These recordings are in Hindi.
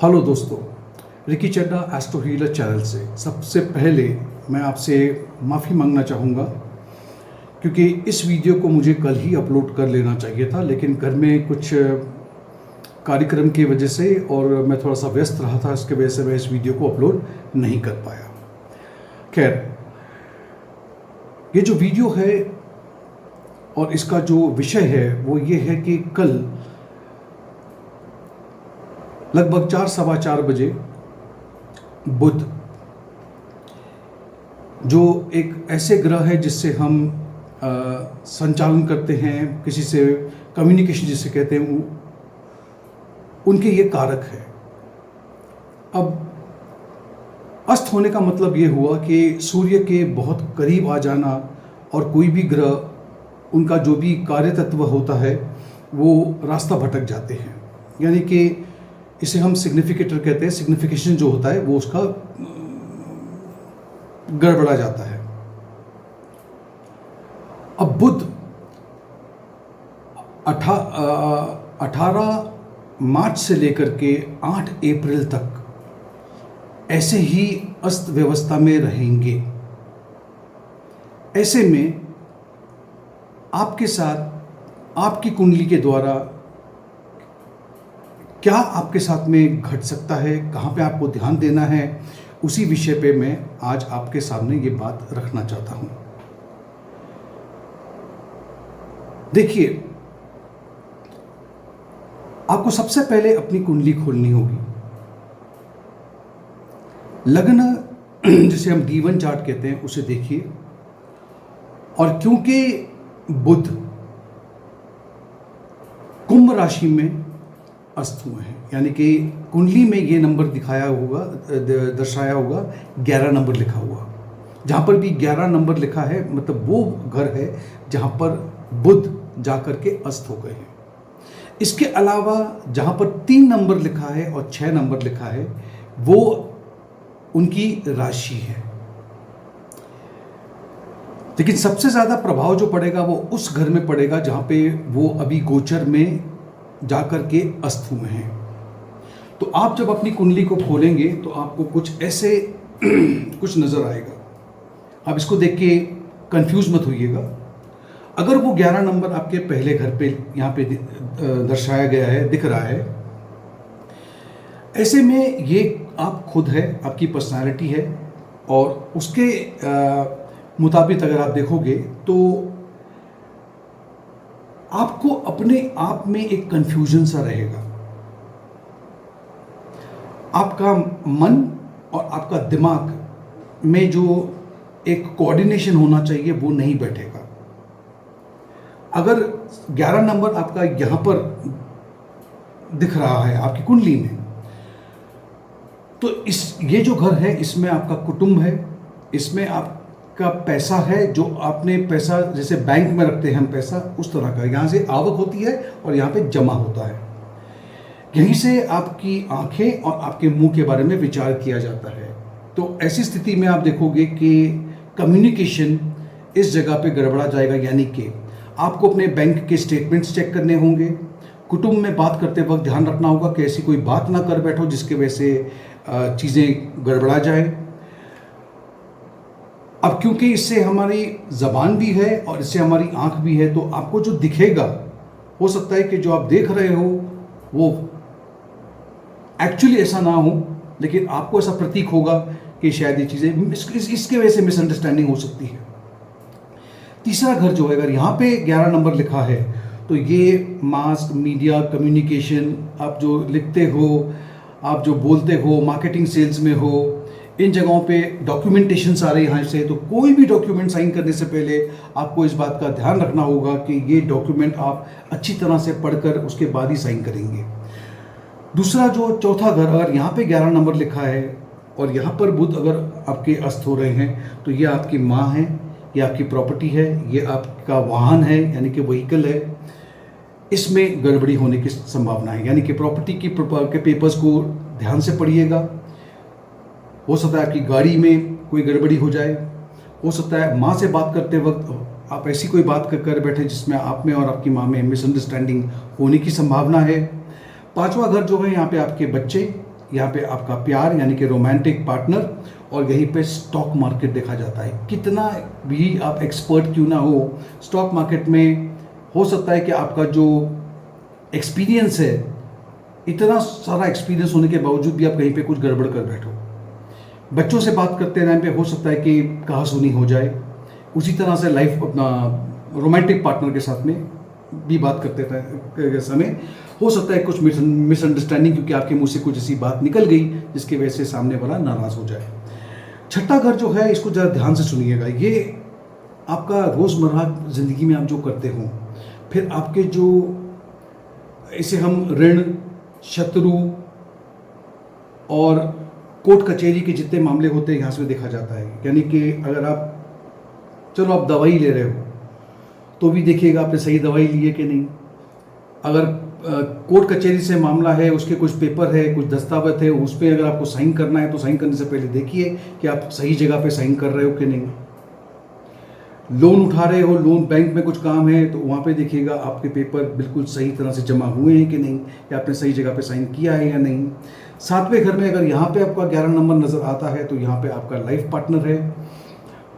हेलो दोस्तों, रिकी चड्डा एस्ट्रो हीलर चैनल से सबसे पहले मैं आपसे माफ़ी मांगना चाहूँगा क्योंकि इस वीडियो को मुझे कल ही अपलोड कर लेना चाहिए था, लेकिन घर में कुछ कार्यक्रम की वजह से और मैं थोड़ा सा व्यस्त रहा था, इसके वजह से मैं इस वीडियो को अपलोड नहीं कर पाया। खैर, ये जो वीडियो है और इसका जो विषय है वो ये है कि कल लगभग 4-4:15 बजे बुध, जो एक ऐसे ग्रह है जिससे हम संचालन करते हैं, किसी से कम्युनिकेशन जिसे कहते हैं, उनके ये कारक है। अब अस्त होने का मतलब ये हुआ कि सूर्य के बहुत करीब आ जाना और कोई भी ग्रह उनका जो भी कार्य तत्व होता है वो रास्ता भटक जाते हैं, यानी कि इसे हम सिग्निफिकेटर कहते हैं। सिग्निफिकेशन जो होता है वो उसका गड़बड़ा जाता है। अब बुध 18 मार्च से लेकर के 8 अप्रैल तक ऐसे ही अस्त व्यवस्था में रहेंगे। ऐसे में आपके साथ आपकी कुंडली के द्वारा क्या आपके साथ में घट सकता है, कहाँ पे आपको ध्यान देना है, उसी विषय पे मैं आज आपके सामने ये बात रखना चाहता हूँ। देखिए, आपको सबसे पहले अपनी कुंडली खोलनी होगी। लग्न जिसे हम D1 चार्ट कहते हैं उसे देखिए, और क्योंकि बुध कुंभ राशि में अस्त हुए हैं, यानी कि कुंडली में ये नंबर दिखाया होगा, दर्शाया होगा 11 नंबर लिखा हुआ। जहाँ पर भी 11 नंबर लिखा है मतलब वो घर है जहाँ पर बुध जाकर के अस्त हो गए हैं। इसके अलावा जहाँ पर 3 नंबर लिखा है और 6 नंबर लिखा है वो उनकी राशि है। लेकिन सबसे ज़्यादा प्रभाव जो पड़ेगा वो उस घर में पड़ेगा जहाँ पे वो अभी गोचर में जाकर के अस्त हुए हैं। तो आप जब अपनी कुंडली को खोलेंगे तो आपको कुछ ऐसे कुछ नज़र आएगा। आप इसको देख के कंफ्यूज मत होइएगा। अगर वो 11 नंबर आपके पहले घर पे यहाँ पे दर्शाया गया है, दिख रहा है, ऐसे में ये आप खुद है, आपकी पर्सनालिटी है, और उसके मुताबिक अगर आप देखोगे तो आपको अपने आप में एक कंफ्यूजन सा रहेगा। आपका मन और आपका दिमाग में जो एक कोऑर्डिनेशन होना चाहिए वो नहीं बैठेगा। अगर 11 नंबर आपका यहाँ पर दिख रहा है आपकी कुंडली में, तो ये जो घर है इसमें आपका कुटुंब है, इसमें आपका पैसा है, जो आपने पैसा जैसे बैंक में रखते हैं हम पैसा, उस तरह का यहाँ से आवक होती है और यहाँ पे जमा होता है। यहीं से आपकी आंखें और आपके मुंह के बारे में विचार किया जाता है। तो ऐसी स्थिति में आप देखोगे कि कम्युनिकेशन इस जगह पे गड़बड़ा जाएगा, यानी कि आपको अपने बैंक के स्टेटमेंट्स चेक करने होंगे। कुटुंब में बात करते वक्त ध्यान रखना होगा कि ऐसी कोई बात ना कर बैठो जिसकी वजह से चीज़ें गड़बड़ा जाए। अब क्योंकि इससे हमारी ज़बान भी है और इससे हमारी आंख भी है, तो आपको जो दिखेगा हो सकता है कि जो आप देख रहे हो वो एक्चुअली ऐसा ना हो, लेकिन आपको ऐसा प्रतीक होगा कि शायद ये चीज़ें इसके वजह से मिसअंडरस्टैंडिंग हो सकती है। तीसरा घर जो है, अगर यहाँ पे 11 नंबर लिखा है तो ये मास मीडिया कम्युनिकेशन, आप जो लिखते हो, आप जो बोलते हो, मार्केटिंग सेल्स में हो, इन जगहों पे डॉक्यूमेंटेशन सारे यहाँ से। तो कोई भी डॉक्यूमेंट साइन करने से पहले आपको इस बात का ध्यान रखना होगा कि ये डॉक्यूमेंट आप अच्छी तरह से पढ़कर उसके बाद ही साइन करेंगे। दूसरा जो चौथा घर, अगर यहाँ पे 11 नंबर लिखा है और यहाँ पर बुध अगर आपके अस्त हो रहे हैं, तो ये आपकी माँ है, ये आपकी प्रॉपर्टी है, ये आपका वाहन है यानी कि व्हीकल है, इसमें गड़बड़ी होने की संभावना है। यानी कि प्रॉपर्टी के पेपर्स को ध्यान से पढ़िएगा। हो सकता है आपकी गाड़ी में कोई गड़बड़ी हो जाए, हो सकता है माँ से बात करते वक्त आप ऐसी कोई बात कर बैठे जिसमें आप में और आपकी माँ में मिसअंडरस्टैंडिंग होने की संभावना है। पांचवा घर जो है यहाँ पे आपके बच्चे, यहाँ पे आपका प्यार यानी कि रोमांटिक पार्टनर, और यहीं पे स्टॉक मार्केट देखा जाता है। कितना भी आप एक्सपर्ट क्यों ना हो, स्टॉक मार्केट में हो सकता है कि आपका जो एक्सपीरियंस है, इतना सारा एक्सपीरियंस होने के बावजूद भी आप कहीं पे कुछ गड़बड़ कर बैठो। बच्चों से बात करते टाइम पे हो सकता है कि कहासुनी हो जाए। उसी तरह से लाइफ अपना रोमांटिक पार्टनर के साथ में भी बात करते समय हो सकता है कुछ मिसअंडरस्टैंडिंग, क्योंकि आपके मुंह से कुछ ऐसी बात निकल गई जिसकी वजह से सामने वाला नाराज़ हो जाए। छठा घर जो है, इसको ज़रा ध्यान से सुनिएगा। ये आपका रोज़मर्रा ज़िंदगी में आप जो करते हो, फिर आपके जो इसे हम ऋण, शत्रु और कोर्ट कचहरी के जितने मामले होते हैं यहाँ से देखा जाता है। यानी कि अगर आप दवाई ले रहे हो तो भी देखिएगा आपने सही दवाई ली है कि नहीं। अगर कोर्ट कचहरी से मामला है, उसके कुछ पेपर है, कुछ दस्तावेज है, उस पर अगर आपको साइन करना है तो साइन करने से पहले देखिए कि आप सही जगह पे साइन कर रहे हो कि नहीं। लोन उठा रहे हो, लोन बैंक में कुछ काम है तो वहाँ पे देखिएगा आपके पेपर बिल्कुल सही तरह से जमा हुए हैं कि नहीं, या आपने सही जगह पे साइन किया है या नहीं। सातवें घर में अगर यहाँ पे आपका 11 नंबर नज़र आता है तो यहाँ पे आपका लाइफ पार्टनर है,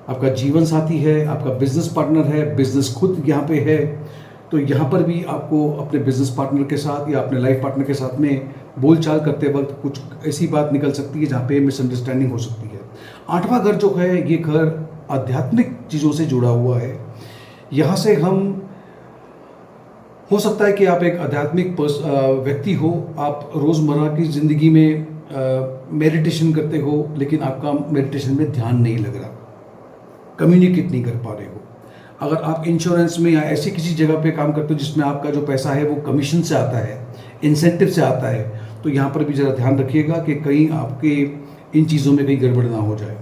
आपका जीवन साथी है, आपका बिजनेस पार्टनर है, बिजनेस खुद यहाँ पे है। तो यहाँ पर भी आपको अपने बिजनेस पार्टनर के साथ या अपने लाइफ पार्टनर के साथ में बोलचाल करते वक्त कुछ ऐसी बात निकल सकती है जहाँ पे मिसअंडरस्टैंडिंग हो सकती है। आठवां घर जो है, ये घर आध्यात्मिक चीज़ों से जुड़ा हुआ है। यहाँ से हम हो सकता है कि आप एक आध्यात्मिक व्यक्ति हो, आप रोज़मर्रा की ज़िंदगी में मेडिटेशन करते हो, लेकिन आपका मेडिटेशन में ध्यान नहीं लग रहा, कम्युनिकेट नहीं कर पा रहे हो। अगर आप इंश्योरेंस में या ऐसी किसी जगह पे काम करते हो जिसमें आपका जो पैसा है वो कमीशन से आता है, इंसेंटिव से आता है, तो यहाँ पर भी ज़रा ध्यान रखिएगा कि कहीं आपके इन चीज़ों में कहीं गड़बड़ ना हो जाए।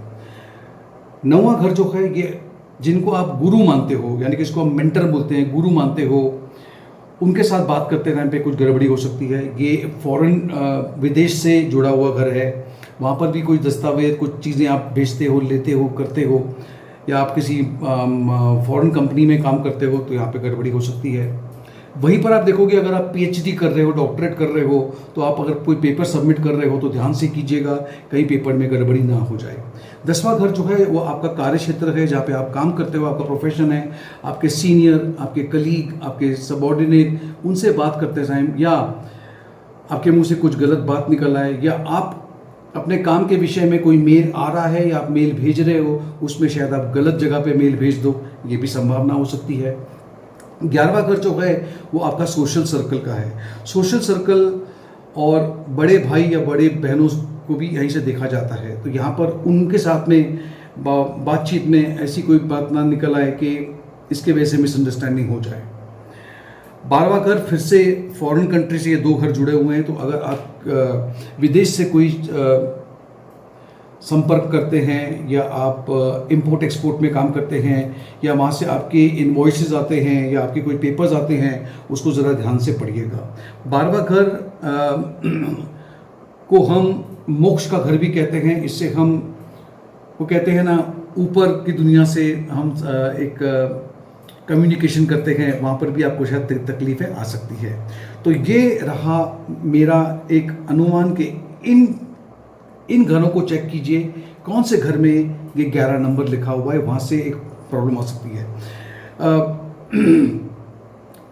नौवां घर जो है, ये जिनको आप गुरु मानते हो, यानी कि इसको हम मेंटर बोलते हैं, गुरु मानते हो, उनके साथ बात करते टाइम पे कुछ गड़बड़ी हो सकती है। ये फॉरेन विदेश से जुड़ा हुआ घर है, वहाँ पर भी कोई दस्तावेज, कुछ चीज़ें आप बेचते हो, लेते हो, करते हो, या आप किसी फॉरेन कंपनी में काम करते हो तो यहाँ पे गड़बड़ी हो सकती है। वहीं पर आप देखोगे अगर आप पीएचडी कर रहे हो, डॉक्टरेट कर रहे हो, तो आप अगर कोई पेपर सबमिट कर रहे हो तो ध्यान से कीजिएगा, कहीं पेपर में गड़बड़ी ना हो जाए। 10वां घर जो है वो आपका कार्य क्षेत्र है, जहाँ पे आप काम करते हो, आपका प्रोफेशन है, आपके सीनियर, आपके कलीग, आपके सबॉर्डिनेट, उनसे बात करते टाइम या आपके मुंह से कुछ गलत बात निकल आए, या आप अपने काम के विषय में कोई मेल आ रहा है या आप मेल भेज रहे हो, उसमें शायद आप गलत जगह पे मेल भेज दो, ये भी संभावना हो सकती है। 11वां घर जो है वो आपका सोशल सर्कल का है। सोशल सर्कल और बड़े भाई या बड़े बहनों को भी यहीं से देखा जाता है, तो यहाँ पर उनके साथ में बातचीत में ऐसी कोई बात ना निकल आए कि इसके वजह से मिसअंडरस्टैंडिंग हो जाए। 12वां घर फिर से फॉरेन कंट्री से ये 2 घर जुड़े हुए हैं, तो अगर आप विदेश से कोई संपर्क करते हैं या आप इंपोर्ट एक्सपोर्ट में काम करते हैं या वहाँ से आपके इनवॉइसेस आते हैं या आपके कोई पेपर्स आते हैं, उसको ज़रा ध्यान से पढ़िएगा। 12वां घर को हम मोक्ष का घर भी कहते हैं। इससे हम वो कहते हैं ना, ऊपर की दुनिया से हम एक कम्युनिकेशन करते हैं, वहाँ पर भी आपको शायद तकलीफ़ें आ सकती है। तो ये रहा मेरा एक अनुमान कि इन घरों को चेक कीजिए, कौन से घर में ये 11 नंबर लिखा हुआ है, वहाँ से एक प्रॉब्लम आ सकती है।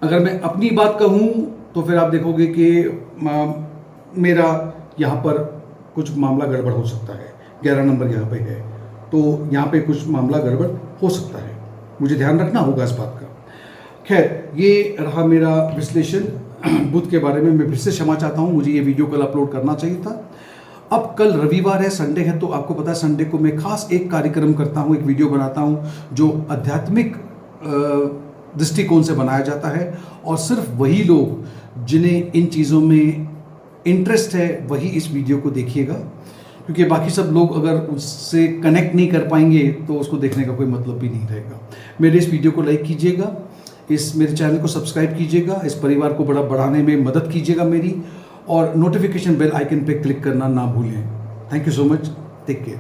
अगर मैं अपनी बात कहूँ तो फिर आप देखोगे कि मेरा यहाँ पर कुछ मामला गड़बड़ हो सकता है। 11 नंबर यहाँ पे है तो यहाँ पे कुछ मामला गड़बड़ हो सकता है, मुझे ध्यान रखना होगा इस बात का। खैर, ये रहा मेरा विश्लेषण बुध के बारे में। मैं फिर से क्षमा चाहता हूँ, मुझे ये वीडियो कल अपलोड करना चाहिए था। अब कल रविवार है, संडे है, तो आपको पता है संडे को मैं खास एक कार्यक्रम करता हूँ, एक वीडियो बनाता हूँ जो आध्यात्मिक दृष्टिकोण से बनाया जाता है, और सिर्फ वही लोग जिन्हें इन चीज़ों में इंटरेस्ट है वही इस वीडियो को देखिएगा, क्योंकि बाकी सब लोग अगर उससे कनेक्ट नहीं कर पाएंगे तो उसको देखने का कोई मतलब भी नहीं रहेगा। मेरे इस वीडियो को लाइक कीजिएगा, मेरे चैनल को सब्सक्राइब कीजिएगा, इस परिवार को बढ़ाने में मदद कीजिएगा मेरी, और नोटिफिकेशन बेल आइकन पे क्लिक करना ना भूलें। Thank you so much, take care.